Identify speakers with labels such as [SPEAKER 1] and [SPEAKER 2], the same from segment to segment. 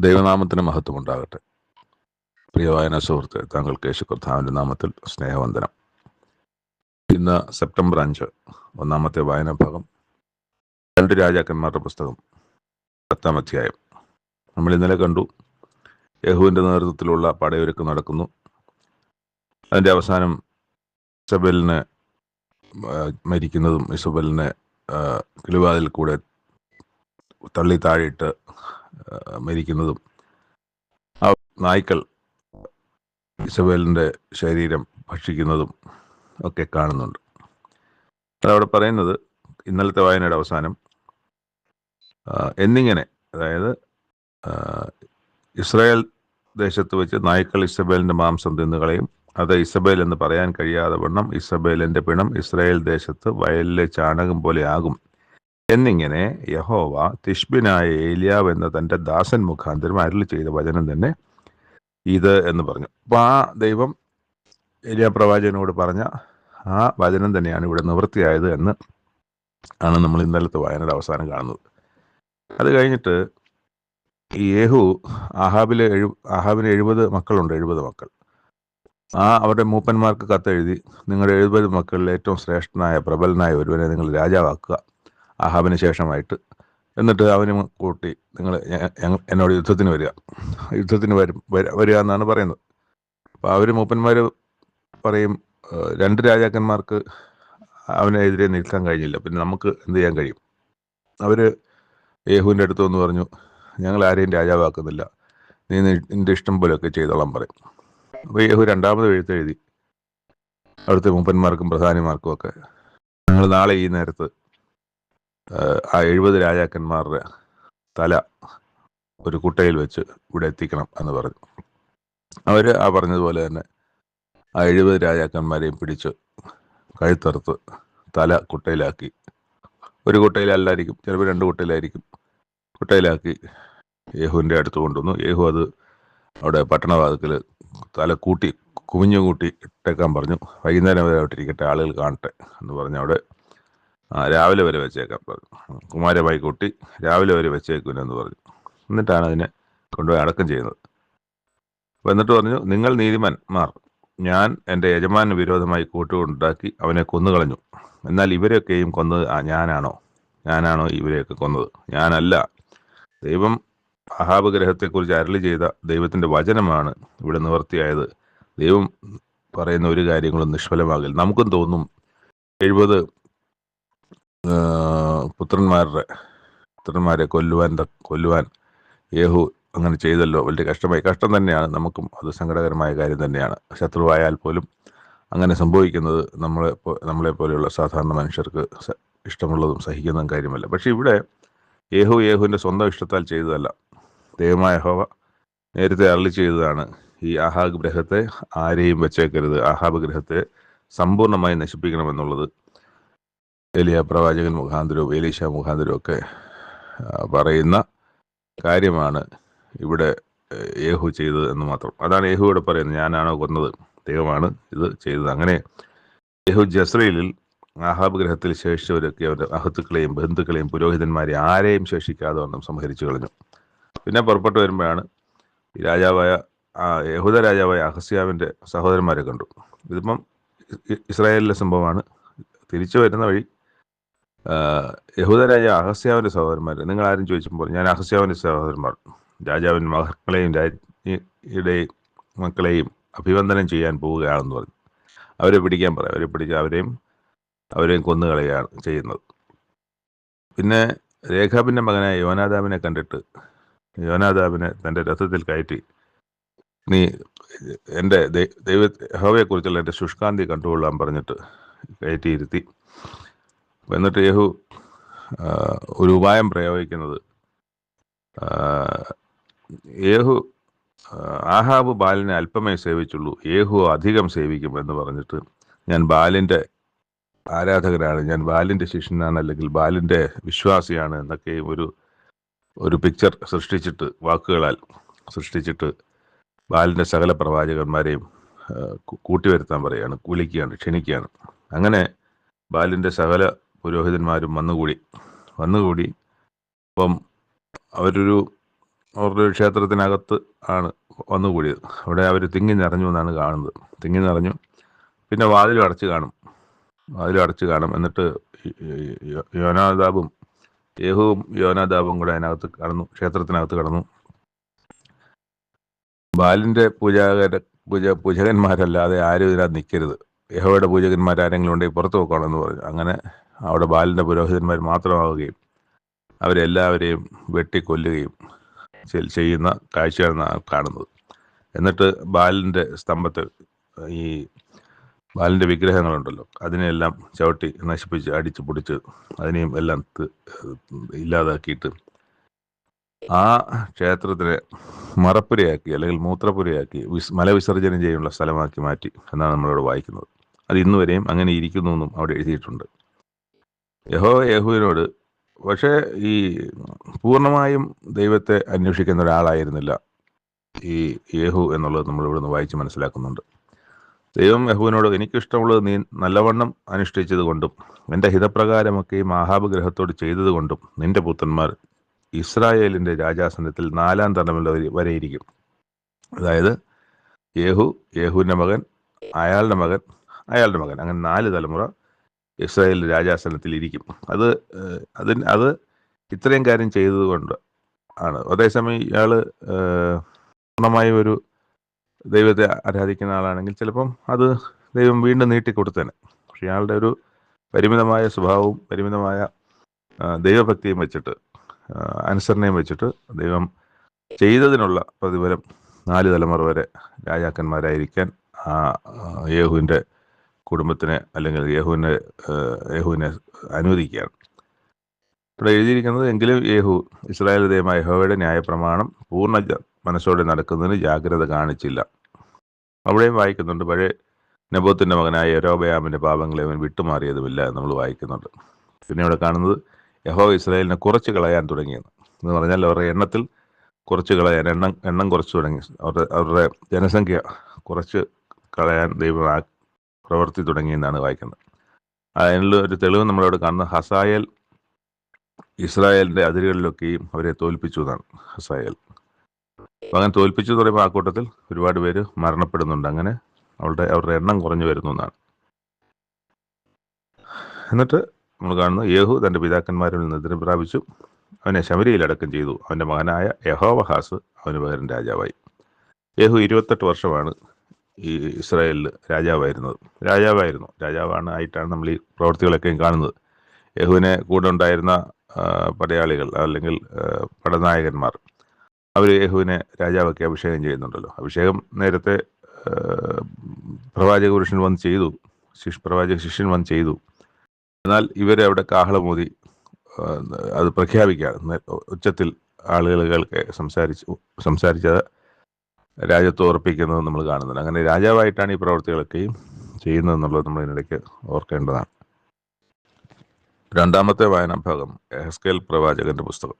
[SPEAKER 1] ദൈവനാമത്തിന് മഹത്വമുണ്ടാകട്ടെ. പ്രിയ വായന സുഹൃത്ത്, താങ്കൾക്ക് യേശു കർത്താവിൻ്റെ നാമത്തിൽ സ്നേഹവന്ദനം. ഇന്ന് സെപ്റ്റംബർ 5, ഒന്നാമത്തെ വായനാ ഭാഗം 2 രാജാക്കന്മാരുടെ പുസ്തകം 10-ാം അധ്യായം. നമ്മൾ ഇന്നലെ കണ്ടു, യേഹൂവിൻ്റെ നേതൃത്വത്തിലുള്ള പടയൊരുക്കം നടക്കുന്നു. അതിൻ്റെ അവസാനം ഇസബെലിനെ മരിക്കുന്നതും ഇസബെലിനെ കിളിവാതിൽ കൂടെ തള്ളി താഴെയിട്ട് മരിക്കുന്നതും, ആ നായ്ക്കൾ ഇസബേലിൻ്റെ ശരീരം ഭക്ഷിക്കുന്നതും ഒക്കെ കാണുന്നുണ്ട്. അതവിടെ പറയുന്നത്, ഇന്നലത്തെ വായനയുടെ അവസാനം എന്നിങ്ങനെ, അതായത് ഇസ്രായേൽ ദേശത്ത് വെച്ച് നായ്ക്കൾ ഇസബേലിൻ്റെ മാംസം തിന്നുകളയും, അത് ഇസബേൽ എന്ന് പറയാൻ കഴിയാതെ വണ്ണം ഇസബേലിൻ്റെ പിണം ഇസ്രായേൽ ദേശത്ത് വയലിലെ ചാണകം പോലെ ആകും എന്നിങ്ങനെ യഹോവ തിശ്ബിനായ ഏലിയാവ് എന്ന തൻ്റെ ദാസൻ മുഖാന്തരം അരുളി ചെയ്ത വചനം തന്നെ ഇത് എന്ന് പറഞ്ഞു. അപ്പോൾ ആ ദൈവം ഏലിയാ പ്രവാചകനോട് പറഞ്ഞ ആ വചനം തന്നെയാണ് ഇവിടെ നിവൃത്തിയായത് എന്ന് ആണ് നമ്മൾ ഇന്നലത്തെ വായനയുടെ അവസാനം കാണുന്നത്. അത് കഴിഞ്ഞിട്ട് ഈ യേഹു ആഹാബിന് 70 മക്കളുണ്ട്, 70 മക്കൾ. അവരുടെ മൂപ്പന്മാർക്ക് കത്തെഴുതി, നിങ്ങളുടെ 70 മക്കളിൽ ഏറ്റവും ശ്രേഷ്ഠനായ പ്രബലനായ ഒരുവനെ നിങ്ങൾ രാജാവാക്കുക ആഹാബിന് ശേഷമായിട്ട്, എന്നിട്ട് അവനും കൂട്ടി നിങ്ങൾ എന്നോട് യുദ്ധത്തിന് വരിക എന്നാണ് പറയുന്നത്. അപ്പോൾ അവർ മൂപ്പന്മാർ പറയും, 2 രാജാക്കന്മാർക്ക് അവനെതിരെ നിൽക്കാൻ കഴിഞ്ഞില്ല, പിന്നെ നമുക്ക് എന്ത് ചെയ്യാൻ കഴിയും? അവർ യേഹുവിൻ്റെ അടുത്ത് വന്ന് പറഞ്ഞു, ഞങ്ങൾ ആരെയും രാജാവാക്കുന്നില്ല, നീ നിൻ്റെ ഇഷ്ടം പോലെയൊക്കെ ചെയ്തോളാൻ പറയും. അപ്പോൾ യേഹു 2ാമത് എഴുത്തെഴുതി അവിടുത്തെ മൂപ്പന്മാർക്കും പ്രധാനിമാർക്കും ഒക്കെ, ഞങ്ങൾ നാളെ ഈ നേരത്ത് ആ 70 രാജാക്കന്മാരുടെ തല ഒരു കുട്ടയിൽ വെച്ച് ഇവിടെ എത്തിക്കണം എന്ന് പറഞ്ഞു. അവർ ആ പറഞ്ഞതുപോലെ തന്നെ ആ 70 രാജാക്കന്മാരെയും പിടിച്ച് കഴുത്തറുത്ത് തല കുട്ടയിലാക്കി, ഒരു കുട്ടയിലല്ലായിരിക്കും, ചിലപ്പോൾ 2 കുട്ടയിലായിരിക്കും, കുട്ടയിലാക്കി യേഹുവിൻ്റെ അടുത്ത് കൊണ്ടുവന്നു. യേഹു അത് അവിടെ പട്ടണവാതിക്കൽ തല കുമിഞ്ഞു കൂട്ടി ഇട്ടേക്കാൻ പറഞ്ഞു. വൈകുന്നേരം വരെ ഇട്ടിരിക്കട്ടെ, ആളുകൾ കാണട്ടെ എന്ന് പറഞ്ഞ് അവിടെ രാവിലെ വരെ വെച്ചേക്കാൻ പറഞ്ഞു. കുമാരമായി കൂട്ടി രാവിലെ വരെ വെച്ചേക്കുമെന്ന് പറഞ്ഞു. എന്നിട്ടാണ് അതിനെ കൊണ്ടുപോയി അടക്കം ചെയ്യുന്നത്. അപ്പോൾ എന്നിട്ട് പറഞ്ഞു, നിങ്ങൾ നീതിമാന്മാർ, ഞാൻ എൻ്റെ യജമാന് വിരോധമായി കൂട്ടുകൊണ്ടുണ്ടാക്കി അവനെ കൊന്നുകളഞ്ഞു. എന്നാൽ ഇവരെയൊക്കെയും കൊന്നത് ഞാനാണോ ഇവരെയൊക്കെ കൊന്നത്? ഞാനല്ല. ദൈവം അഹാബ് ഗ്രഹത്തെക്കുറിച്ച് അരുളി ചെയ്ത ദൈവത്തിൻ്റെ വചനമാണ് ഇവിടെ നിവൃത്തിയായത്. ദൈവം പറയുന്ന ഒരു കാര്യങ്ങളും നിഷ്ഫലമാകില്ല. നമുക്കും തോന്നും 70 പുത്രന്മാരെ കൊല്ലുവാൻ യേഹു അങ്ങനെ ചെയ്തല്ലോ, വലിയ കഷ്ടം തന്നെയാണ്. നമുക്കും അത് സങ്കടകരമായ കാര്യം തന്നെയാണ്. ശത്രുവായാൽ പോലും അങ്ങനെ സംഭവിക്കുന്നത് നമ്മളെപ്പോലെയുള്ള സാധാരണ മനുഷ്യർക്ക് ഇഷ്ടമുള്ളതും സഹിക്കുന്നതും കാര്യമല്ല. പക്ഷെ ഇവിടെ യേഹുവിൻ്റെ സ്വന്തം ഇഷ്ടത്താൽ ചെയ്തതല്ല. ദൈവമായ യഹോവ നേരത്തെ അരുളി ചെയ്തതാണ്, ഈ ആഹാബ് ഗ്രഹത്തെ ആരെയും വെച്ചേക്കരുത്, ആഹാബ് ഗ്രഹത്തെ സമ്പൂർണ്ണമായി നശിപ്പിക്കണമെന്നുള്ളത്. ഏലിയാ പ്രവാചകൻ മുഖാന്തരവും എലീശ മുഖാന്തരവും ഒക്കെ പറയുന്ന കാര്യമാണ് ഇവിടെ യേഹു ചെയ്തത് എന്ന് മാത്രം. അതാണ് യേഹു ഇവിടെ പറയുന്നത്, ഞാനാണോ കൊന്നത്? ദൈവമാണ് ഇത് ചെയ്തത്. അങ്ങനെ യേഹു ജസ്രയേലിൽ ആഹാബ് ഗ്രഹത്തിൽ ശേഷിച്ചവരൊക്കെ അവരുടെ അഹത്തുക്കളെയും ബന്ധുക്കളെയും പുരോഹിതന്മാരെയും ആരെയും ശേഷിക്കാതെ വണ്ണം സംഹരിച്ചു കളഞ്ഞു. പിന്നെ പുറപ്പെട്ടു വരുമ്പോഴാണ് യഹൂദ രാജാവായ അഹസ്യാവിൻ്റെ സഹോദരന്മാരെ കണ്ടു. ഇതിപ്പം ഇസ്രായേലിലെ സംഭവമാണ്. തിരിച്ചു വരുന്ന വഴി യഹൂദ രാജാവ് അഹസ്യാവിൻ്റെ സഹോദരന്മാർ, നിങ്ങൾ ആരും ചോദിച്ചപ്പോൾ ഞാൻ അഹസ്യാവിൻ്റെ സഹോദരന്മാർ രാജാവിൻ്റെ മക്കളെയും രാജ്ഞിയുടെ മക്കളെയും അഭിവന്ദനം ചെയ്യാൻ പോവുകയാണെന്ന് പറഞ്ഞു. അവരെ പിടിക്കാൻ പറയും. അവരെ പിടിച്ച് അവരെയും കൊന്നുകളയാണ് ചെയ്യുന്നത്. പിന്നെ രേഖാബിൻ്റെ മകനായ യോനാദാബിനെ കണ്ടിട്ട് യോനാദാബിനെ തൻ്റെ രഥത്തിൽ കയറ്റി, നീ എൻ്റെ യഹോവയെക്കുറിച്ചുള്ള എൻ്റെ ശുഷ്കാന്തി കണ്ടുകൊള്ളാൻ പറഞ്ഞിട്ട് കയറ്റിയിരുത്തി. എന്നിട്ട് യേഹു ഒരു ഉപായം പ്രയോഗിക്കുന്നത്, ആഹാബ് ബാലിനെ അല്പമേ സേവിച്ചുള്ളൂ, യേഹു അധികം സേവിക്കും എന്ന് പറഞ്ഞിട്ട്, ഞാൻ ബാലിൻ്റെ ആരാധകനാണ്, ഞാൻ ബാലിൻ്റെ ശിഷ്യനാണ്, അല്ലെങ്കിൽ ബാലിൻ്റെ വിശ്വാസിയാണ് എന്നൊക്കെ ഒരു പിക്ചർ വാക്കുകളാൽ സൃഷ്ടിച്ചിട്ട് ബാലിൻ്റെ സകല പ്രവാചകന്മാരെയും കൂട്ടിവരുത്താൻ പറയുകയാണ്, ക്ഷണിക്കുകയാണ്. അങ്ങനെ ബാലിൻ്റെ സകല പുരോഹിതന്മാരും വന്നുകൂടി അപ്പം അവരൊരു അവരുടെ ഒരു ക്ഷേത്രത്തിനകത്ത് ആണ് വന്നുകൂടിയത്. അവിടെ അവർ തിങ്ങി നിറഞ്ഞു എന്നാണ് കാണുന്നത്. തിങ്ങി നിറഞ്ഞു. പിന്നെ വാതിലും അടച്ചു കാണും. എന്നിട്ട് യോനാദാബും യേഹുവും യോനാദാബും കൂടെ അതിനകത്ത് ക്ഷേത്രത്തിനകത്ത് കടന്നു. ബാലിന്റെ പൂജകന്മാരല്ലാതെ ആരും ഇതിനകത്ത് നിൽക്കരുത്, യഹോവയുടെ പൂജകന്മാരാരെങ്കിലും ഉണ്ടെങ്കിൽ പുറത്തു വെക്കണമെന്ന് പറഞ്ഞു. അങ്ങനെ അവിടെ ബാലിന്റെ പുരോഹിതന്മാർ മാത്രമാവുകയും അവരെല്ലാവരെയും വെട്ടിക്കൊല്ലുകയും ചെയ്യുന്ന കാഴ്ചയാണ് കാണുന്നത്. എന്നിട്ട് ബാലിന്റെ സ്തംഭത്തിൽ ഈ ബാലിന്റെ വിഗ്രഹങ്ങളുണ്ടല്ലോ, അതിനെല്ലാം ചവിട്ടി നശിപ്പിച്ച് അടിച്ചു പൊടിച്ച് അതിനെയും എല്ലാം ഇല്ലാതാക്കിയിട്ട് ആ ക്ഷേത്രത്തിനെ മറപ്പുരയാക്കി അല്ലെങ്കിൽ മൂത്രപ്പുരയാക്കി മലവിസർജനം ചെയ്യാനുള്ള സ്ഥലമാക്കി മാറ്റി എന്നാണ് നമ്മളവിടെ വായിക്കുന്നത്. അത് ഇന്നുവരെയും അങ്ങനെ ഇരിക്കുന്നു എന്നും അവിടെ എഴുതിയിട്ടുണ്ട്. യേഹുവിനോട് പക്ഷേ ഈ പൂർണ്ണമായും ദൈവത്തെ അന്വേഷിക്കുന്ന ഒരാളായിരുന്നില്ല ഈ യേഹു എന്നുള്ളത് നമ്മൾ ഇവിടുന്ന് വായിച്ച് മനസ്സിലാക്കുന്നുണ്ട്. ദൈവം യഹോവിനോട് എനിക്കിഷ്ടമുള്ളത് നീ നല്ലവണ്ണം അനുഷ്ഠിച്ചത് കൊണ്ടും എൻ്റെ ഹിതപ്രകാരമൊക്കെയും ആഹാബ് ഗ്രഹത്തോട് ചെയ്തത് കൊണ്ടും നിന്റെ പുത്രന്മാർ ഇസ്രായേലിൻ്റെ രാജാസനത്തിൽ 4ാം തലമുറ വരെ ഇരിക്കും. അതായത് യേഹുവിൻ്റെ മകൻ, അയാളുടെ മകൻ, അങ്ങനെ 4 തലമുറ ഇസ്രായേലിൻ്റെ രാജാസനത്തിൽ ഇരിക്കും. അത് ഇത്രയും കാര്യം ചെയ്തത് കൊണ്ട് ആണ്. അതേസമയം ഇയാൾ പൂർണ്ണമായും ഒരു ദൈവത്തെ ആരാധിക്കുന്ന ആളാണെങ്കിൽ ചിലപ്പം അത് ദൈവം വീണ്ടും നീട്ടിക്കൊടുത്തേനെ. പക്ഷെ ഇയാളുടെ ഒരു പരിമിതമായ സ്വഭാവവും പരിമിതമായ ദൈവഭക്തിയും വെച്ചിട്ട്, അനുസരണയും വെച്ചിട്ട് ദൈവം ചെയ്തതിനുള്ള പ്രതിഫലം 4 തലമുറ വരെ രാജാക്കന്മാരായിരിക്കാൻ യേഹുവിൻ്റെ കുടുംബത്തിനെ അല്ലെങ്കിൽ യേഹുവിനെ അനുവദിക്കുകയാണ്. ഇവിടെ എഴുതിയിരിക്കുന്നത്, എങ്കിലും യേഹു ഇസ്രായേൽ ദൈവമായ യഹോവയുടെ ന്യായപ്രമാണം പൂർണ്ണ മനസ്സോടെ നടക്കുന്നതിന് ജാഗ്രത കാണിച്ചില്ല. അവിടെയും വായിക്കുന്നുണ്ട്, പഴയ നെബോത്തിന്റെ മകനായ യൊരോബയാമിന്റെ പാപങ്ങളെ അവൻ വിട്ടുമാറിയതുമില്ല എന്ന് നമ്മൾ വായിക്കുന്നുണ്ട്. പിന്നെ ഇവിടെ കാണുന്നത് യഹോവ ഇസ്രായേലിനെ കുറച്ച് കളയാൻ തുടങ്ങിയെന്ന്. എന്ന് പറഞ്ഞാൽ അവരുടെ എണ്ണത്തിൽ കുറച്ച് കളയാൻ, എണ്ണം കുറച്ച് തുടങ്ങി, അവരുടെ ജനസംഖ്യ കുറച്ച് കളയാൻ ദൈവം പ്രവർത്തി തുടങ്ങിയെന്നാണ് വായിക്കുന്നത്. അതിനുള്ള ഒരു തെളിവ് നമ്മളവിടെ കാണുന്നത് ഹസായേൽ ഇസ്രായേലിന്റെ അതിരുകളിലൊക്കെയും അവരെ തോൽപ്പിച്ചു എന്നാണ്. ഹസായേൽ അങ്ങനെ തോൽപ്പിച്ചു എന്ന് പറയുമ്പോൾ ആ കൂട്ടത്തിൽ ഒരുപാട് പേര് മരണപ്പെടുന്നുണ്ട്. അങ്ങനെ അവരുടെ എണ്ണം കുറഞ്ഞു വരുന്നു എന്നാണ്. എന്നിട്ട് നമ്മൾ കാണുന്നത് യേഹു തൻ്റെ പിതാക്കന്മാരിൽ നിന്ന് എതിര് പ്രാപിച്ചു, അവനെ ശമരിയിൽ അടക്കം ചെയ്തു. അവൻ്റെ മകനായ യഹോവഹാസ് അവന് പകരം രാജാവായി. യേഹു 28 വർഷമാണ് ഈ ഇസ്രായേലിൽ രാജാവാണ് ആയിട്ടാണ് നമ്മൾ ഈ പ്രവൃത്തികളൊക്കെയും കാണുന്നത്. യേഹുവിനെ കൂടെ ഉണ്ടായിരുന്ന പടയാളികൾ അല്ലെങ്കിൽ പടനായകന്മാർ അവർ യേഹുവിനെ രാജാവാക്കി അഭിഷേകം ചെയ്യുന്നുണ്ടല്ലോ. അഭിഷേകം നേരത്തെ പ്രവാചക പുരുഷൻ വന്ന് ചെയ്തു, പ്രവാചക ശിഷ്യൻ വന്ന് ചെയ്തു. എന്നാൽ ഇവരെ അവിടെ കാഹളമോതി അത് പ്രഖ്യാപിക്കുകയാണ്, ഉച്ചത്തിൽ ആളുകൾക്ക് സംസാരിച്ചത് രാജ്യത്ത് ഉറപ്പിക്കുന്നത് നമ്മൾ കാണുന്നുണ്ട്. അങ്ങനെ രാജാവായിട്ടാണ് ഈ പ്രവൃത്തികളൊക്കെയും ചെയ്യുന്നതെന്നുള്ളത് നമ്മൾ ഇതിനിടയ്ക്ക് ഓർക്കേണ്ടതാണ്. 2ാമത്തെ വായനാഭാഗം എഹെസ്കേൽ പ്രവാചകന്റെ പുസ്തകം.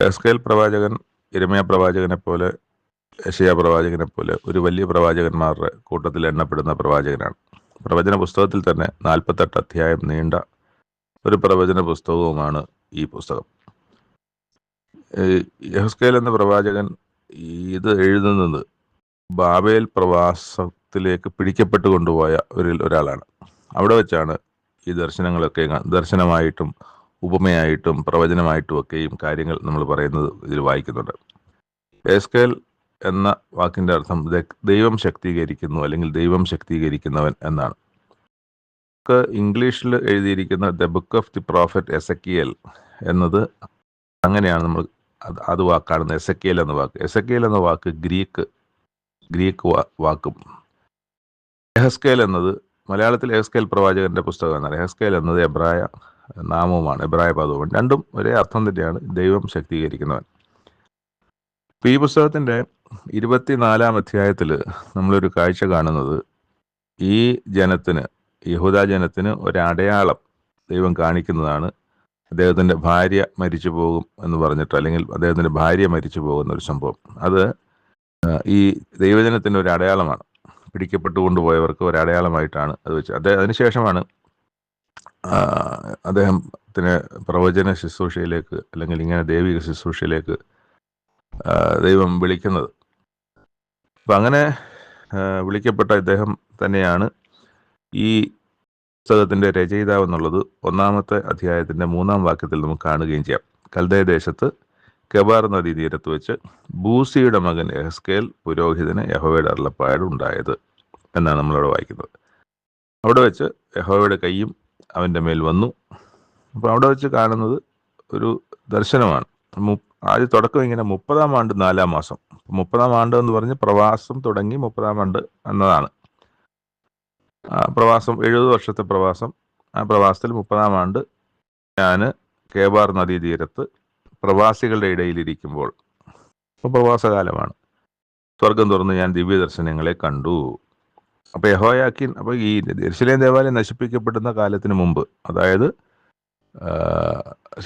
[SPEAKER 1] എഹെസ്കേൽ പ്രവാചകൻ യിരെമ്യാ പ്രവാചകനെ പോലെ, യെശയ്യാ പ്രവാചകനെ പോലെ ഒരു വലിയ പ്രവാചകന്മാരുടെ കൂട്ടത്തിൽ എണ്ണപ്പെടുന്ന പ്രവാചകനാണ്. പ്രവചന പുസ്തകത്തിൽ തന്നെ 48 അധ്യായം നീണ്ട ഒരു പ്രവചന പുസ്തകവുമാണ് ഈ പുസ്തകം. യെഹെസ്കേൽ എന്ന പ്രവാചകൻ ഇത് എഴുതുന്നത് ബാബേൽ പ്രവാസത്തിലേക്ക് പിടിക്കപ്പെട്ടു കൊണ്ടുപോയ ഒരാളാണ്. അവിടെ വെച്ചാണ് ഈ ദർശനങ്ങളൊക്കെ ദർശനമായിട്ടും ഉപമയായിട്ടും പ്രവചനമായിട്ടും ഒക്കെയും കാര്യങ്ങൾ നമ്മൾ പറയുന്നത് ഇതിൽ വായിക്കുന്നുണ്ട്. യെഹെസ്കേൽ എന്ന വാക്കിൻ്റെ അർത്ഥം ദൈവം ശക്തീകരിക്കുന്നു അല്ലെങ്കിൽ ദൈവം ശക്തീകരിക്കുന്നവൻ എന്നാണ്. ഇംഗ്ലീഷിൽ എഴുതിയിരിക്കുന്ന the book of the prophet Ezekiel എന്നത് അങ്ങനെയാണ് നമ്മൾ അത് വാക്കാണ്. എസക്കിയേൽ എന്ന വാക്ക് ഗ്രീക്ക് വാക്കും, എഹെസ്കേൽ എന്നത് മലയാളത്തിൽ എഹെസ്കേൽ പ്രവാചകന്റെ പുസ്തകം എന്നാണ്. എഹെസ്കേൽ എന്നത് എബ്രായ നാമവുമാണ്, എബ്രായ പദവുമാണ്. രണ്ടും ഒരേ അർത്ഥം തന്നെയാണ്, ദൈവം ശക്തീകരിക്കുന്നവൻ. ഈ പുസ്തകത്തിന്റെ 24-ാം അധ്യായത്തിൽ നമ്മളൊരു കാഴ്ച കാണുന്നത്, ഈ ജനത്തിന്, യഹൂദ ജനത്തിന് ഒരടയാളം ദൈവം കാണിക്കുന്നതാണ്. അദ്ദേഹത്തിൻ്റെ ഭാര്യ മരിച്ചു പോകും എന്ന് പറഞ്ഞിട്ട്, അല്ലെങ്കിൽ അദ്ദേഹത്തിൻ്റെ ഭാര്യ മരിച്ചു പോകുന്ന ഒരു സംഭവം. അത് ഈ ദൈവജനത്തിൻ്റെ ഒരു അടയാളമാണ്. പിടിക്കപ്പെട്ടു കൊണ്ടുപോയവർക്ക് ഒരടയാളമായിട്ടാണ് അത് വെച്ചത്. അതിനുശേഷമാണ് അദ്ദേഹത്തിന് പ്രവചന ശുശ്രൂഷയിലേക്ക് അല്ലെങ്കിൽ ഇങ്ങനെ ദൈവിക ശുശ്രൂഷയിലേക്ക് ദൈവം വിളിക്കുന്നത്. അപ്പം അങ്ങനെ വിളിക്കപ്പെട്ട ഇദ്ദേഹം തന്നെയാണ് ഈ പുസ്തകത്തിൻ്റെ രചയിതാവ് എന്നുള്ളത് 1-ാമത്തെ അധ്യായത്തിൻ്റെ 3-ാം വാക്യത്തിൽ നമുക്ക് കാണുകയും ചെയ്യാം. കൽദയ ദേശത്ത് കെബാർ നദീ തീരത്ത് വെച്ച് ബൂസിയുടെ മകൻ യെഹെസ്കേൽ പുരോഹിതന് യഹോവയുടെ അരുളപ്പാട് ഉണ്ടായത് എന്നാണ് നമ്മളവിടെ വായിക്കുന്നത്. അവിടെ വെച്ച് യഹോവയുടെ കൈയും അവൻ്റെ മേൽ വന്നു. അപ്പോൾ അവിടെ വെച്ച് കാണുന്നത് ഒരു ദർശനമാണ്. ആദ്യം തുടക്കം ഇങ്ങനെ 30-ാം ആണ്ട് 4-ാം മാസം. 30-ാം ആണ്ട് എന്ന് പറഞ്ഞ് പ്രവാസം തുടങ്ങി 30-ാം ആണ്ട് എന്നതാണ്. പ്രവാസം 70 വർഷത്തെ പ്രവാസം. ആ പ്രവാസത്തിൽ 30-ാം ആണ്ട് ഞാൻ കേബാർ നദീതീരത്ത് പ്രവാസികളുടെ ഇടയിലിരിക്കുമ്പോൾ, ഇപ്പോൾ പ്രവാസകാലമാണ്, സ്വർഗം തുറന്ന് ഞാൻ ദിവ്യദർശനങ്ങളെ കണ്ടു. അപ്പോൾ യെഹോയാക്കീൻ, അപ്പോൾ ഈ യെരൂശലേം ദേവാലയം നശിപ്പിക്കപ്പെടുന്ന കാലത്തിന് മുമ്പ്, അതായത്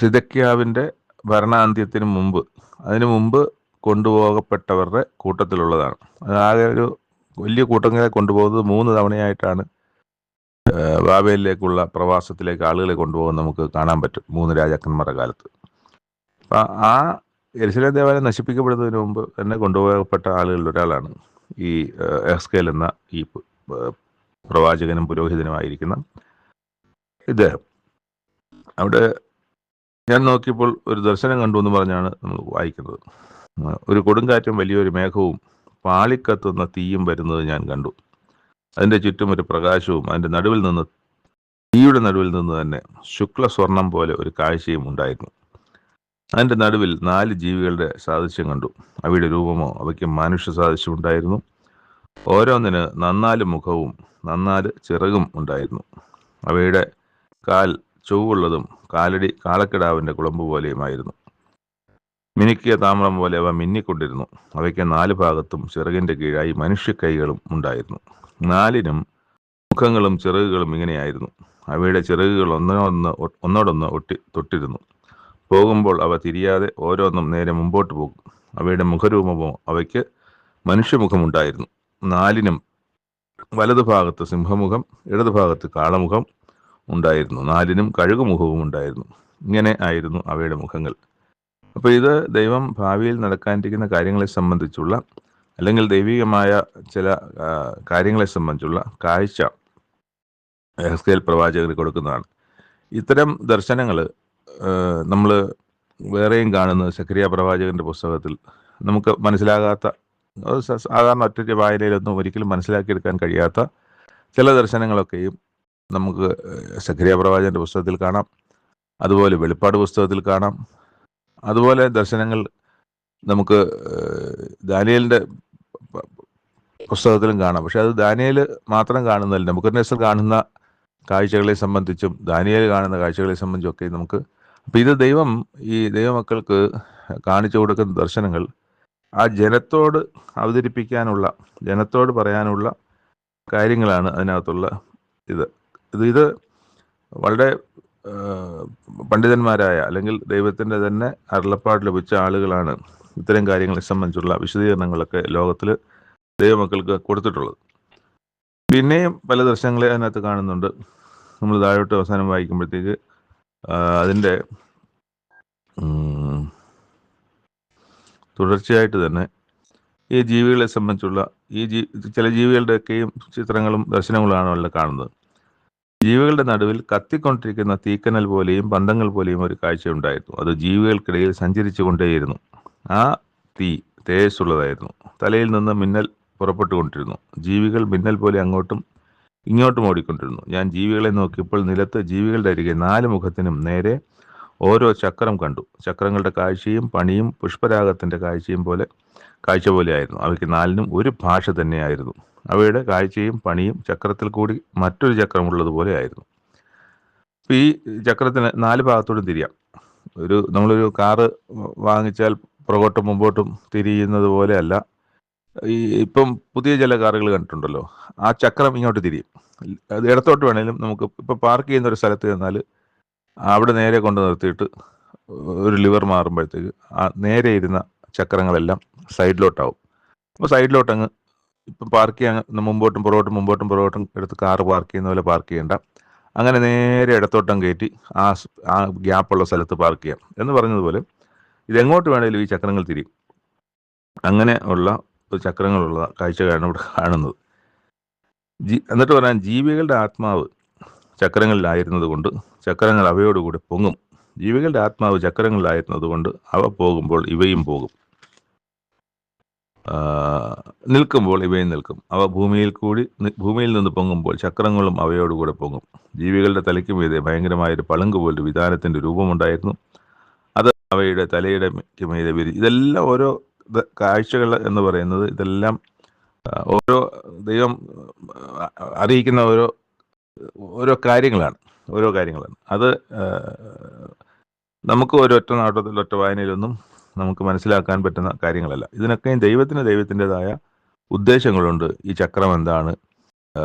[SPEAKER 1] സിദെക്കിയാവിൻ്റെ ഭരണാന്ത്യത്തിന് മുമ്പ്, അതിനു മുമ്പ് കൊണ്ടുപോകപ്പെട്ടവരുടെ കൂട്ടത്തിലുള്ളതാണ്. ആകെ ഒരു വലിയ കൂട്ടങ്ങളെ കൊണ്ടുപോകുന്നത് 3 തവണയായിട്ടാണ് ബാബേലിലേക്കുള്ള പ്രവാസത്തിലേക്ക് ആളുകളെ കൊണ്ടുപോകാൻ നമുക്ക് കാണാൻ പറ്റും 3 രാജാക്കന്മാരുടെ കാലത്ത്. അപ്പം ആ യെരൂശലേം ദേവാലയം നശിപ്പിക്കപ്പെടുന്നതിന് മുമ്പ് തന്നെ കൊണ്ടുപോകപ്പെട്ട ആളുകളിൽ ഒരാളാണ് ഈ യെഹെസ്കേൽ എന്ന ഈ പ്രവാചകനും പുരോഹിതനുമായിരിക്കുന്ന ഇദ്ദേഹം. അവിടെ ഞാൻ നോക്കിയപ്പോൾ ഒരു ദർശനം കണ്ടു എന്ന് പറഞ്ഞാണ് നമ്മൾ വായിക്കുന്നത്. ഒരു കൊടുങ്കാറ്റും വലിയൊരു മേഘവും പാളിക്കത്തുന്ന തീയും വരുന്നത് ഞാൻ കണ്ടു. അതിൻ്റെ ചുറ്റും ഒരു പ്രകാശവും അതിൻ്റെ നടുവിൽ നിന്ന്, തീയുടെ നടുവിൽ നിന്ന് തന്നെ ശുക്ല സ്വർണം പോലെ ഒരു കാഴ്ചയും ഉണ്ടായിരുന്നു. അതിൻ്റെ നടുവിൽ 4 ജീവികളുടെ സാദൃശ്യം കണ്ടു. അവയുടെ രൂപമോ അവയ്ക്ക് മനുഷ്യ സാദൃശ്യം ഉണ്ടായിരുന്നു. ഓരോന്നിന് 14 മുഖവും 14 ചിറകും ഉണ്ടായിരുന്നു. അവയുടെ കാൽ ചൊവ്വുള്ളതും കാലടി കാളക്കിടാവിൻ്റെ കുളമ്പ് പോലെയുമായിരുന്നു. മിനുക്കിയ താമ്രം പോലെ അവ മിന്നിക്കൊണ്ടിരുന്നു. അവയ്ക്ക് 4 ഭാഗത്തും ചിറകിൻ്റെ കീഴായി മനുഷ്യ കൈകളും ഉണ്ടായിരുന്നു. 4നും മുഖങ്ങളും ചിറകുകളും ഇങ്ങനെയായിരുന്നു. അവയുടെ ചിറകുകൾ ഒന്നോടൊന്ന് തൊട്ടിരുന്നു. പോകുമ്പോൾ അവ തിരിയാതെ ഓരോന്നും നേരെ മുമ്പോട്ട് പോകും. അവയുടെ മുഖരൂപമോ അവയ്ക്ക് മനുഷ്യമുഖമുണ്ടായിരുന്നു. 4നും വലതുഭാഗത്ത് സിംഹമുഖം, ഇടതുഭാഗത്ത് കാളമുഖം ഉണ്ടായിരുന്നു. 4നും കഴുകുമുഖവും ഉണ്ടായിരുന്നു. ഇങ്ങനെ ആയിരുന്നു അവയുടെ മുഖങ്ങൾ. അപ്പോൾ ഇത് ദൈവം ഭാവിയിൽ നടക്കാനിരിക്കുന്ന കാര്യങ്ങളെ സംബന്ധിച്ചുള്ള, അല്ലെങ്കിൽ ദൈവികമായ ചില കാര്യങ്ങളെ സംബന്ധിച്ചുള്ള കാഴ്ച യെഹെസ്കേൽ പ്രവാചകന് കൊടുക്കുന്നതാണ്. ഇത്തരം ദർശനങ്ങൾ നമ്മൾ വേറെയും കാണുന്നത് സെഖരിയ പ്രവാചകന്റെ പുസ്തകത്തിൽ നമുക്ക് മനസ്സിലാകാത്ത, സാധാരണ ഒറ്റ വായനയിലൊന്നും ഒരിക്കലും മനസ്സിലാക്കിയെടുക്കാൻ കഴിയാത്ത ചില ദർശനങ്ങളൊക്കെയും നമുക്ക് സെഖരിയ പ്രവാചകന്റെ പുസ്തകത്തിൽ കാണാം. അതുപോലെ വെളിപ്പാട് പുസ്തകത്തിൽ കാണാം. അതുപോലെ ദർശനങ്ങൾ നമുക്ക് ദാനിയേലിൻ്റെ പുസ്തകത്തിലും കാണാം. പക്ഷെ അത് ദാനിയേൽ മാത്രം കാണുന്നതല്ല. നെബൂഖദ്നേസർ കാണുന്ന കാഴ്ചകളെ സംബന്ധിച്ചും ദാനിയേൽ കാണുന്ന കാഴ്ചകളെ സംബന്ധിച്ചും ഒക്കെ നമുക്ക്, അപ്പം ഇത് ദൈവം ഈ ദൈവമക്കൾക്ക് കാണിച്ചു കൊടുക്കുന്ന ദർശനങ്ങൾ ആ ജനത്തോട് അവതരിപ്പിക്കാനുള്ള, ജനത്തോട് പറയാനുള്ള കാര്യങ്ങളാണ് അതിനകത്തുള്ള ഇത് വളരെ പണ്ഡിതന്മാരായ, അല്ലെങ്കിൽ ദൈവത്തിൻ്റെ തന്നെ അരുളപ്പാട് ലഭിച്ച ആളുകളാണ് ഇത്തരം കാര്യങ്ങളെ സംബന്ധിച്ചുള്ള വിശദീകരണങ്ങളൊക്കെ ലോകത്തിൽ ദൈവമക്കൾക്ക് കൊടുത്തിട്ടുള്ളത്. പിന്നെയും പല ദർശനങ്ങളെ അതിനകത്ത് കാണുന്നുണ്ട്. നമ്മൾ താഴോട്ട് അവസാനം വായിക്കുമ്പോഴത്തേക്ക് അതിൻ്റെ തുടർച്ചയായിട്ട് തന്നെ ഈ ജീവികളെ സംബന്ധിച്ചുള്ള ചില ജീവികളുടെയൊക്കെയും ചിത്രങ്ങളും ദർശനങ്ങളുമാണ് അവിടെ കാണുന്നത്. ജീവികളുടെ നടുവിൽ കത്തിക്കൊണ്ടിരിക്കുന്ന തീക്കനൽ പോലെയും പന്തങ്ങൾ പോലെയും ഒരു കാഴ്ചയുണ്ടായിരുന്നു. അത് ജീവികൾക്കിടയിൽ സഞ്ചരിച്ചു കൊണ്ടേയിരുന്നു. ആ തീ തേജസ്സുള്ളതായിരുന്നു. തലയിൽ നിന്ന് മിന്നൽ പുറപ്പെട്ടുകൊണ്ടിരുന്നു. ജീവികൾ മിന്നൽ പോലെ അങ്ങോട്ടും ഇങ്ങോട്ടും ഓടിക്കൊണ്ടിരുന്നു. ഞാൻ ജീവികളെ നോക്കിയപ്പോൾ നിലത്ത് ജീവികളുടെ അരികെ 4 മുഖത്തിനും നേരെ ഓരോ ചക്രം കണ്ടു. ചക്രങ്ങളുടെ കാഴ്ചയും പണിയും പുഷ്പരാഗത്തിൻ്റെ കാഴ്ച പോലെയായിരുന്നു. അവയ്ക്ക് 4നും ഒരു ഭാഷ തന്നെയായിരുന്നു. അവയുടെ കാഴ്ചയും പണിയും ചക്രത്തിൽ കൂടി മറ്റൊരു ചക്രമുള്ളതുപോലെ ആയിരുന്നു. അപ്പോൾ ഈ ചക്രത്തിന് 4 ഭാഗത്തോടും തിരിയാം. നമ്മളൊരു കാറ് വാങ്ങിച്ചാൽ പുറകോട്ടും മുമ്പോട്ടും തിരിയുന്നത് പോലെ അല്ല. ഇപ്പം പുതിയ ചില കാറുകൾ കണ്ടിട്ടുണ്ടല്ലോ, ആ ചക്രം ഇങ്ങോട്ട് തിരിയും. അത് ഇടത്തോട്ട് വേണേലും നമുക്ക് ഇപ്പോൾ പാർക്ക് ചെയ്യുന്ന ഒരു സ്ഥലത്ത് ചെന്നാൽ അവിടെ നേരെ കൊണ്ട് നിർത്തിയിട്ട് ഒരു ലിവർ മാറുമ്പോഴത്തേക്ക് ആ നേരെ ഇരുന്ന ചക്രങ്ങളെല്ലാം സൈഡിലോട്ടാവും. അപ്പോൾ സൈഡിലോട്ടങ്ങ് ഇപ്പം പാർക്ക് ചെയ്യാൻ മുമ്പോട്ടും പുറകോട്ടും എടുത്ത് കാറ് പാർക്ക് ചെയ്യുന്ന പോലെ പാർക്ക് ചെയ്യേണ്ട, അങ്ങനെ നേരെ ഇടത്തോട്ടം കയറ്റി ആ ഗ്യാപ്പുള്ള സ്ഥലത്ത് പാർക്ക് ചെയ്യാം എന്ന് പറഞ്ഞതുപോലെ ഇതെങ്ങോട്ട് വേണേലും ഈ ചക്രങ്ങൾ തിരിയും. അങ്ങനെ ഉള്ള ചക്രങ്ങളുള്ള കാഴ്ചയാണ് ഇവിടെ കാണുന്നത്. എന്നിട്ട് പറയാൻ, ജീവികളുടെ ആത്മാവ് ചക്രങ്ങളിലായിരുന്നത് കൊണ്ട് ചക്രങ്ങൾ അവയോടുകൂടി പൊങ്ങും. ജീവികളുടെ ആത്മാവ് ചക്രങ്ങളിലായിരുന്നത് കൊണ്ട് അവ പോകുമ്പോൾ ഇവയും പോകും. നിൽക്കുമ്പോൾ ഇവയും നിൽക്കും. അവ ഭൂമിയിൽ നിന്ന് പൊങ്ങുമ്പോൾ ചക്രങ്ങളും അവയോടുകൂടെ പൊങ്ങും. ജീവികളുടെ തലയ്ക്ക് മീതെ ഭയങ്കരമായൊരു പളുങ്ക് പോലൊരു വിധാനത്തിൻ്റെ രൂപമുണ്ടായിരുന്നു. അത് അവയുടെ തലയുടെ മീതെ ഇതെല്ലാം ഓരോ കാഴ്ചകൾ എന്ന് പറയുന്നത്, ഇതെല്ലാം ഓരോ ദൈവം അറിയിക്കുന്ന ഓരോ കാര്യങ്ങളാണ്. അത് നമുക്ക് ഒരൊറ്റ നാട്ടത്തിൽ ഒറ്റ വായനയിലൊന്നും നമുക്ക് മനസ്സിലാക്കാൻ പറ്റുന്ന കാര്യങ്ങളല്ല. ഇതിനൊക്കെ ദൈവത്തിൻ്റെതായ ഉദ്ദേശങ്ങളുണ്ട്. ഈ ചക്രം എന്താണ്,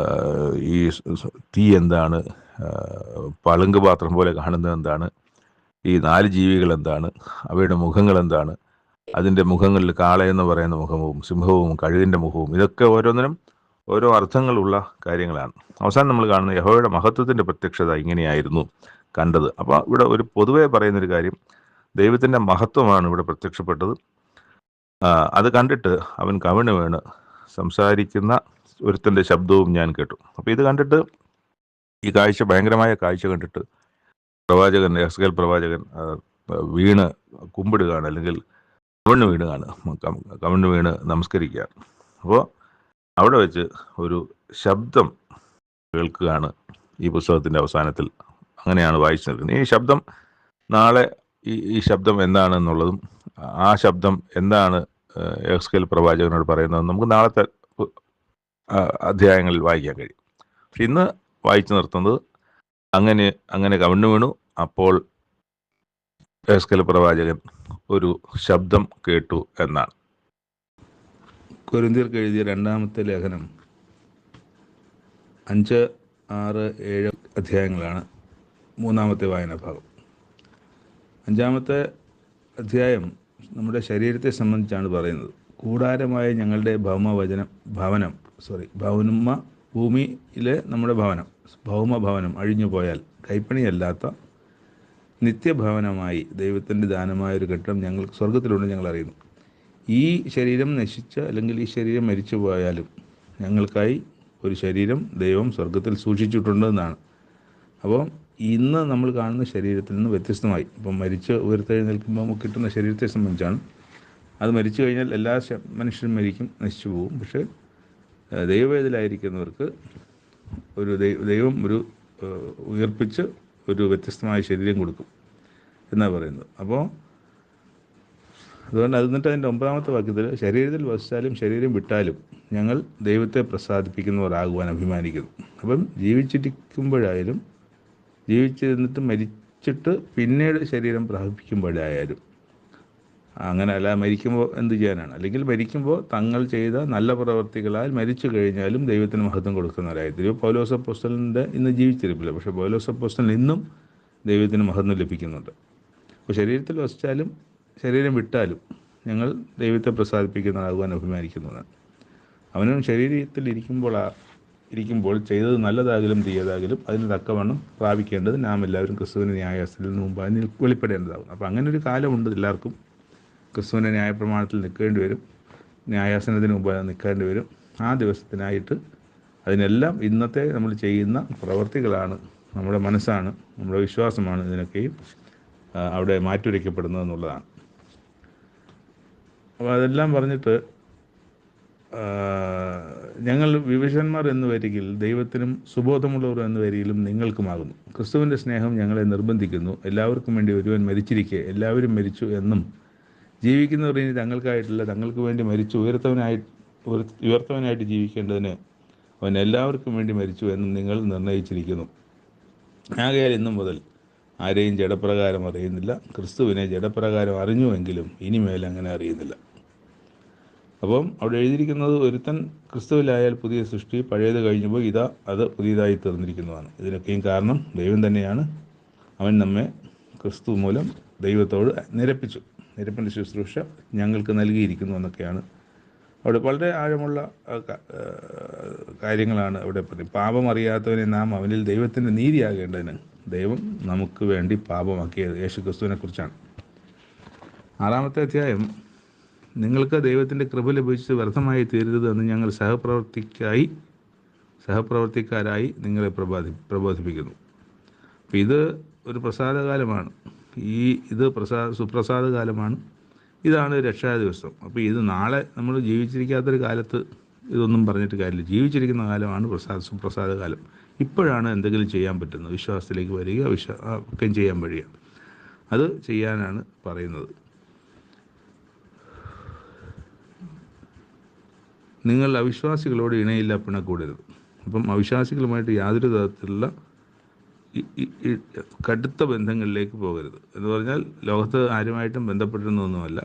[SPEAKER 1] ഈ തീ എന്താണ്, പളുങ്ക് പാത്രം പോലെ കാണുന്നത് എന്താണ്, ഈ 4 ജീവികൾ എന്താണ്, അവയുടെ മുഖങ്ങൾ എന്താണ്, അതിൻ്റെ മുഖങ്ങളിൽ കാളയെന്ന് പറയുന്ന മുഖവും സിംഹവും കഴുകിൻ്റെ മുഖവും, ഇതൊക്കെ ഓരോന്നിനും ഓരോ അർത്ഥങ്ങളുള്ള കാര്യങ്ങളാണ്. അവസാനം നമ്മൾ കാണുന്ന യഹോവയുടെ മഹത്വത്തിൻ്റെ പ്രത്യക്ഷത ഇങ്ങനെയായിരുന്നു കണ്ടത്. അപ്പോൾ ഇവിടെ ഒരു പൊതുവെ പറയുന്നൊരു കാര്യം, ദൈവത്തിൻ്റെ മഹത്വമാണ് ഇവിടെ പ്രത്യക്ഷപ്പെട്ടത്. അത് കണ്ടിട്ട് അവൻ കവിണ് വീണ് സംസാരിക്കുന്ന ഒരുത്തൻ്റെ ശബ്ദവും ഞാൻ കേട്ടു. അപ്പോൾ ഇത് കണ്ടിട്ട്, ഈ കാഴ്ച, ഭയങ്കരമായ കാഴ്ച കണ്ടിട്ട് യഹസ്കേൽ പ്രവാചകൻ വീണ് കുമ്പിടുകയാണ്, അല്ലെങ്കിൽ കവിണ് വീണ് നമസ്കരിക്കുകയാണ്. അപ്പോൾ അവിടെ വെച്ച് ഒരു ശബ്ദം കേൾക്കുകയാണ് ഈ പുസ്തകത്തിൻ്റെ അവസാനത്തിൽ. അങ്ങനെയാണ് വായിച്ചു നിൽക്കുന്നത്. ഈ ശബ്ദം നാളെ ഈ ശബ്ദം എന്താണെന്നുള്ളതും ആ ശബ്ദം എന്താണ് യഹസ്കേൽ പ്രവാചകനോട് പറയുന്നത് നമുക്ക് നാളത്തെ അധ്യായങ്ങളിൽ വായിക്കാൻ കഴിയും. പക്ഷെ ഇന്ന് വായിച്ചു നിർത്തുന്നത് അങ്ങനെ കവിണ് വീണു. അപ്പോൾ യഹസ്കേൽ പ്രവാചകൻ ഒരു ശബ്ദം കേട്ടു എന്നാണ്.
[SPEAKER 2] കൊരിന്ത്യർക്ക് എഴുതിയ 2-ാമത്തെ ലേഖനം 5, 6, 7 അധ്യായങ്ങളാണ് 3-ാമത്തെ വായനാ ഭാഗം. 5-ാമത്തെ അധ്യായം നമ്മുടെ ശരീരത്തെ സംബന്ധിച്ചാണ് പറയുന്നത്. കൂടാരമായ ഞങ്ങളുടെ ഭൂമിയിലെ നമ്മുടെ ഭൗമഭവനം അഴിഞ്ഞു പോയാൽ കൈപ്പണിയല്ലാത്ത നിത്യഭവനമായി ദൈവത്തിൻ്റെ ദാനമായൊരു കെട്ടിടം ഞങ്ങൾക്ക് സ്വർഗത്തിലുണ്ട് ഞങ്ങൾ അറിയുന്നു. ഈ ശരീരം അല്ലെങ്കിൽ ഈ ശരീരം മരിച്ചു പോയാലും ഞങ്ങൾക്കായി ഒരു ശരീരം ദൈവം സ്വർഗത്തിൽ സൂക്ഷിച്ചിട്ടുണ്ടെന്നാണ്. അപ്പോൾ ഇന്ന് നമ്മൾ കാണുന്ന ശരീരത്തിൽ നിന്ന് വ്യത്യസ്തമായി, ഇപ്പം മരിച്ച് ഉയർത്തെഴുന്നേൽക്കുമ്പോൾ നമുക്ക് കിട്ടുന്ന ശരീരത്തെ സംബന്ധിച്ചാണ്. അത് മരിച്ചു കഴിഞ്ഞാൽ എല്ലാ മനുഷ്യരും മരിക്കും, നശിച്ചു പോകും. പക്ഷേ ദൈവവേദയിലായിരിക്കുന്നവർക്ക് ദൈവം ഉയർപ്പിച്ച് ഒരു വ്യത്യസ്തമായ ശരീരം കൊടുക്കും എന്നാണ് പറയുന്നത്. അപ്പോൾ അതുകൊണ്ട് എന്നിട്ട് അതിൻ്റെ 9-ാമത്തെ വാക്യത്തിൽ, ശരീരത്തിൽ വസിച്ചാലും ശരീരം വിട്ടാലും ഞങ്ങൾ ദൈവത്തെ പ്രസാദിപ്പിക്കുന്നവരാകുവാൻ അഭിമാനിക്കുന്നു. അപ്പം ജീവിച്ചിരിക്കുമ്പോഴായാലും, ജീവിച്ചിരുന്നിട്ട് മരിച്ചിട്ട് പിന്നീട് ശരീരം പ്രാപിക്കുമ്പോഴായാലും, അങ്ങനെ അല്ല മരിക്കുമ്പോൾ എന്ത് ചെയ്യാനാണ്? അല്ലെങ്കിൽ മരിക്കുമ്പോൾ തങ്ങൾ ചെയ്ത നല്ല പ്രവർത്തികളാൽ മരിച്ചു കഴിഞ്ഞാലും ദൈവത്തിന് മഹത്വം കൊടുക്കുന്നവരായിരുന്നു. പൗലോസ് അപ്പോസ്തലൻ്റെ ഇന്ന് ജീവിച്ചിരിപ്പില്ല, പക്ഷേ പൗലോസ് അപ്പോസ്തലൻ ഇന്നും ദൈവത്തിന് മഹത്വം ലഭിക്കുന്നുണ്ട്. അപ്പോൾ ശരീരത്തിൽ വസിച്ചാലും ശരീരം വിട്ടാലും ഞങ്ങൾ ദൈവത്തെ പ്രസാദിപ്പിക്കുന്നതാകുവാൻ അഭിമാനിക്കുന്നതാണ്. അവനും ശരീരത്തിൽ ഇരിക്കുമ്പോൾ ചെയ്തത് നല്ലതാകലും തീയതാകലും അതിന് തക്കവണ്ണം പ്രാപിക്കേണ്ടത് നാം എല്ലാവരും ക്രിസ്തുവിൻ്റെ ന്യായാസനത്തിൽ മുമ്പായി വെളിപ്പെടേണ്ടതാകും. അപ്പോൾ അങ്ങനെ ഒരു കാലമുണ്ട്. എല്ലാവർക്കും ക്രിസ്തുവിൻ്റെ ന്യായപ്രമാണത്തിൽ നിൽക്കേണ്ടി വരും, ന്യായാസനത്തിന് മുമ്പായി നിൽക്കേണ്ടി വരും. ആ ദിവസത്തിനായിട്ട് അതിനെല്ലാം ഇന്നത്തെ നമ്മൾ ചെയ്യുന്ന പ്രവർത്തികളാണ്, നമ്മുടെ മനസ്സാണ്, നമ്മുടെ വിശ്വാസമാണ് ഇതിനൊക്കെയും അവിടെ മാറ്റുരയ്ക്കപ്പെടുന്നതെന്നുള്ളതാണ്. അപ്പോൾ അതെല്ലാം പറഞ്ഞിട്ട്, ഞങ്ങൾ വിവശന്മാർ എന്ന് വരികിൽ ദൈവത്തിനും സുബോധമുള്ളവർ എന്ന് വരികിലും നിങ്ങൾക്കുമാകുന്നു. ക്രിസ്തുവിൻ്റെ സ്നേഹം ഞങ്ങളെ നിർബന്ധിക്കുന്നു. എല്ലാവർക്കും വേണ്ടി ഒരുവൻ മരിച്ചിരിക്കെ എല്ലാവരും മരിച്ചു എന്നും, ജീവിക്കുന്നവർ ഇനി തങ്ങൾക്കായിട്ടില്ല തങ്ങൾക്ക് വേണ്ടി മരിച്ചു ഉയർത്തവനായിട്ട് ജീവിക്കേണ്ടതിന് അവൻ എല്ലാവർക്കും വേണ്ടി മരിച്ചു എന്നും നിങ്ങൾ നിർണയിച്ചിരിക്കുന്നു. ആകയാൽ ഇന്നും മുതൽ ആരെയും ജഡപ്രകാരം അറിയുന്നില്ല. ക്രിസ്തുവിനെ ജഡപ്രകാരം അറിഞ്ഞുവെങ്കിലും ഇനിമേൽ അങ്ങനെ അറിയുന്നില്ല. അപ്പം അവിടെ എഴുതിയിരിക്കുന്നത്, ഒരുത്തൻ ക്രിസ്തുവിലായാൽ പുതിയ സൃഷ്ടി, പഴയത് കഴിഞ്ഞപ്പോൾ അത് പുതിയതായി തീർന്നിരിക്കുന്നതാണ്. ഇതിനൊക്കെയും കാരണം ദൈവം തന്നെയാണ്. അവൻ നമ്മെ ക്രിസ്തു മൂലം ദൈവത്തോട് നിരപ്പിൻ്റെ ശുശ്രൂഷ ഞങ്ങൾക്ക് നൽകിയിരിക്കുന്നു എന്നൊക്കെയാണ് അവിടെ വളരെ ആഴമുള്ള കാര്യങ്ങളാണ് അവിടെ പറയുന്നത്. പാപം അറിയാത്തവനെ നാം അവനിൽ ദൈവത്തിൻ്റെ നീതിയാകേണ്ടതിന് ദൈവം നമുക്ക് വേണ്ടി പാപമാക്കിയത് യേശു ക്രിസ്തുവിനെ കുറിച്ചാണ്. 6-ാമത്തെ അധ്യായം നിങ്ങൾക്ക് ദൈവത്തിൻ്റെ കൃപ ലഭിച്ച് വ്യർത്ഥമായി തീരരുത് എന്ന് ഞങ്ങൾ സഹപ്രവർത്തിക്കാരായി നിങ്ങളെ പ്രബോധിപ്പിക്കുന്നു. അപ്പം ഇത് ഒരു പ്രസാദകാലമാണ്. ഇത് സുപ്രസാദകാലമാണ്. ഇതാണ് രക്ഷാ ദിവസം. അപ്പോൾ ഇത് നാളെ നമ്മൾ ജീവിച്ചിരിക്കാത്തൊരു കാലത്ത് ഇതൊന്നും പറഞ്ഞിട്ട് കാര്യമില്ല. ജീവിച്ചിരിക്കുന്ന കാലമാണ് സുപ്രസാദകാലം. ഇപ്പോഴാണ് എന്തെങ്കിലും ചെയ്യാൻ പറ്റുന്നത്. വിശ്വാസത്തിലേക്ക് വരിക, ഒക്കെ ചെയ്യാൻ കഴിയുക. അത് ചെയ്യാനാണ് പറയുന്നത്. നിങ്ങൾ അവിശ്വാസികളോട് ഇണയില്ല പിണക്കൂടരുത്. അപ്പം അവിശ്വാസികളുമായിട്ട് യാതൊരു തരത്തിലുള്ള കടുത്ത ബന്ധങ്ങളിലേക്ക് പോകരുത്. എന്ന് പറഞ്ഞാൽ ലോകത്ത് ആരുമായിട്ടും ബന്ധപ്പെട്ടിരുന്നൊന്നുമല്ല.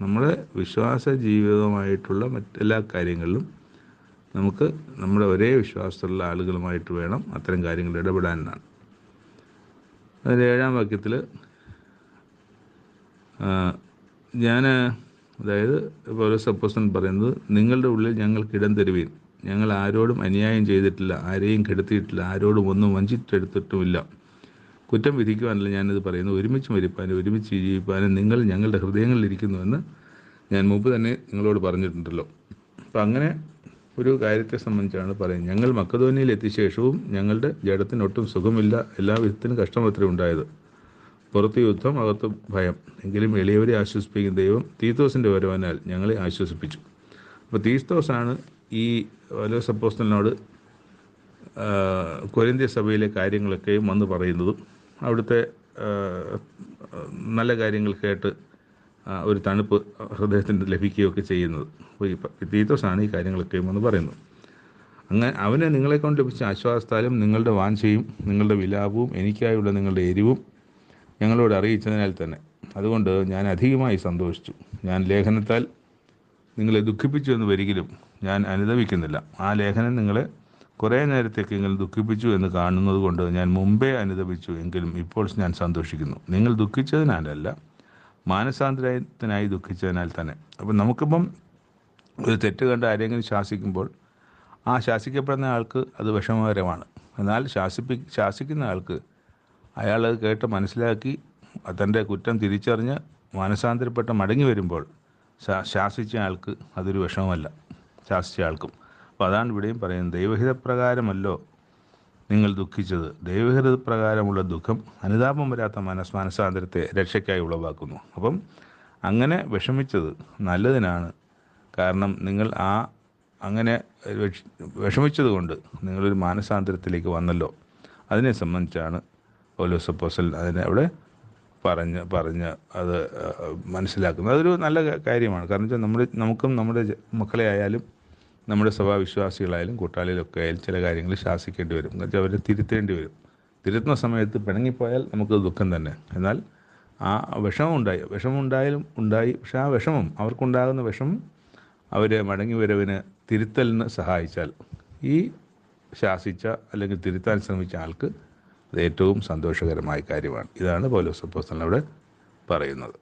[SPEAKER 2] നമ്മുടെ വിശ്വാസ ജീവിതമായിട്ടുള്ള മറ്റെല്ലാ കാര്യങ്ങളിലും നമുക്ക് നമ്മുടെ ഒരേ വിശ്വാസത്തിലുള്ള ആളുകളുമായിട്ട് വേണം അത്തരം കാര്യങ്ങളിൽ ഇടപെടാനാണ്. അതിൽ 7-ാം വാക്യത്തിൽ അതായത് പൗലോസ് അപ്പോസ്തലൻ പറയുന്നത്, നിങ്ങളുടെ ഉള്ളിൽ ഞങ്ങൾക്ക് ഇടം തരുവീൻ. ഞങ്ങൾ ആരോടും അന്യായം ചെയ്തിട്ടില്ല, ആരെയും കെടുത്തിയിട്ടില്ല, ആരോടും ഒന്നും വഞ്ചിച്ചെടുത്തിട്ടുമില്ല. കുറ്റം വിധിക്കുവാനല്ല ഞാനിത് പറയുന്നു, ഒരുമിച്ച് മരിപ്പാനും ഒരുമിച്ച് ജീവിപ്പാനും നിങ്ങൾ ഞങ്ങളുടെ ഹൃദയങ്ങളിലിരിക്കുന്നുവെന്ന് ഞാൻ മുമ്പ് തന്നെ നിങ്ങളോട് പറഞ്ഞിട്ടുണ്ടല്ലോ. അപ്പം അങ്ങനെ ഒരു കാര്യത്തെ സംബന്ധിച്ചാണ് പറയുന്നത്. ഞങ്ങൾ മക്കതോന്യയിൽ എത്തിയ ശേഷവും ഞങ്ങളുടെ ജഡത്തിനൊട്ടും സുഖമില്ല, എല്ലാ വിധത്തിലും കഷ്ടമത്രേ ഉണ്ടായത്. പുറത്ത് യുദ്ധം, അകത്ത് ഭയം. എങ്കിലും എളിയവരെ ആശ്വസിപ്പിക്കുന്ന ദൈവം തീത്തോസിൻ്റെ വരവാനാൽ ഞങ്ങളെ ആശ്വസിപ്പിച്ചു. അപ്പോൾ തീത്തോസാണ് ഈ പൗലോസ് അപ്പോസ്തലനോട് കൊരിന്ത്യ സഭയിലെ കാര്യങ്ങളൊക്കെയും വന്ന് പറയുന്നതും അവിടുത്തെ നല്ല കാര്യങ്ങൾ കേട്ട് ഒരു തണുപ്പ് ഹൃദയത്തിന് ലഭിക്കുകയൊക്കെ ചെയ്യുന്നത്. തീത്തോസാണ് ഈ കാര്യങ്ങളൊക്കെയും വന്ന് പറയുന്നത്. അങ്ങനെ അവന് നിങ്ങളെക്കൊണ്ട് ലഭിച്ച ആശ്വാസത്താലും നിങ്ങളുടെ വാഞ്ചയും നിങ്ങളുടെ വിലാപവും എനിക്കായുള്ള നിങ്ങളുടെ എരിവും ഞങ്ങളോട് അറിയിച്ചതിനാൽ തന്നെ അതുകൊണ്ട് ഞാൻ അധികമായി സന്തോഷിച്ചു. ഞാൻ ലേഖനത്താൽ നിങ്ങളെ ദുഃഖിപ്പിച്ചു എന്ന് വരികിലും ഞാൻ അനുതപിക്കുന്നില്ല. ആ ലേഖനം നിങ്ങളെ കുറേ നേരത്തേക്കെങ്കിലും ദുഃഖിപ്പിച്ചു എന്ന് കാണുന്നത് കൊണ്ട് ഞാൻ മുമ്പേ അനുതപിച്ചു. എങ്കിലും ഇപ്പോൾ ഞാൻ സന്തോഷിക്കുന്നു, നിങ്ങൾ ദുഃഖിച്ചതിനാലല്ല, മാനസാന്തരത്തിനായി ദുഃഖിച്ചതിനാൽ തന്നെ. അപ്പം നമുക്കിപ്പം ഒരു തെറ്റ് കണ്ട് ആരെങ്കിലും ശാസിക്കുമ്പോൾ ആ ശാസിക്കപ്പെടുന്ന ആൾക്ക് അത് വിഷമകരമാണ്. എന്നാൽ ശാസിക്കുന്ന ആൾക്ക് അയാളത് കേട്ട് മനസ്സിലാക്കി തൻ്റെ കുറ്റം തിരിച്ചറിഞ്ഞ് മാനസാന്തരപ്പെട്ട് മടങ്ങി വരുമ്പോൾ ശാസിച്ച ആൾക്ക് അതൊരു വിഷമമല്ല, ശാസിച്ച ആൾക്കും. അപ്പോൾ അതാണ് ഇവിടെയും പറയുന്നത്, ദൈവഹിതപ്രകാരമല്ലോ നിങ്ങൾ ദുഃഖിച്ചത്. ദൈവഹിതപ്രകാരമുള്ള ദുഃഖം അനുതാപം വരാത്ത മാനസാന്തരത്തെ രക്ഷയ്ക്കായി ഉളവാക്കുന്നു. അപ്പം അങ്ങനെ വിഷമിച്ചത് നല്ലതിനാണ്. കാരണം നിങ്ങൾ അങ്ങനെ വിഷമിച്ചത് കൊണ്ട് നിങ്ങളൊരു മാനസാന്തരത്തിലേക്ക് വന്നല്ലോ. അതിനെ സംബന്ധിച്ചാണ് പൗലോസ് അപ്പോസ്തലൻ അതിനെ അവിടെ പറഞ്ഞ് അത് മനസ്സിലാക്കുന്നത്. അതൊരു നല്ല കാര്യമാണ്. കാരണം വെച്ചാൽ നമുക്കും നമ്മുടെ മക്കളെ ആയാലും നമ്മുടെ സഭാവിശ്വാസികളായാലും കൂട്ടാളികളൊക്കെ ആയാലും ചില കാര്യങ്ങൾ ശാസിക്കേണ്ടി വരും. എന്നുവെച്ചാൽ അവരെ തിരുത്തേണ്ടി വരും. തിരുത്തുന്ന സമയത്ത് പിണങ്ങിപ്പോയാൽ നമുക്ക് ദുഃഖം തന്നെ. എന്നാൽ ആ വിഷമം ഉണ്ടായി. പക്ഷെ ആ വിഷമം അവർക്കുണ്ടാകുന്ന വിഷമം അവരെ മടങ്ങി വരവിന് തിരുത്തലിന് സഹായിച്ചാൽ ഈ ശാസിച്ച അല്ലെങ്കിൽ തിരുത്താൻ ശ്രമിച്ച ആൾക്ക് അത് ഏറ്റവും സന്തോഷകരമായ കാര്യമാണ്. ഇതാണ് പൗലോസ് അപ്പോസ്തലൻ അവിടെ പറയുന്നത്.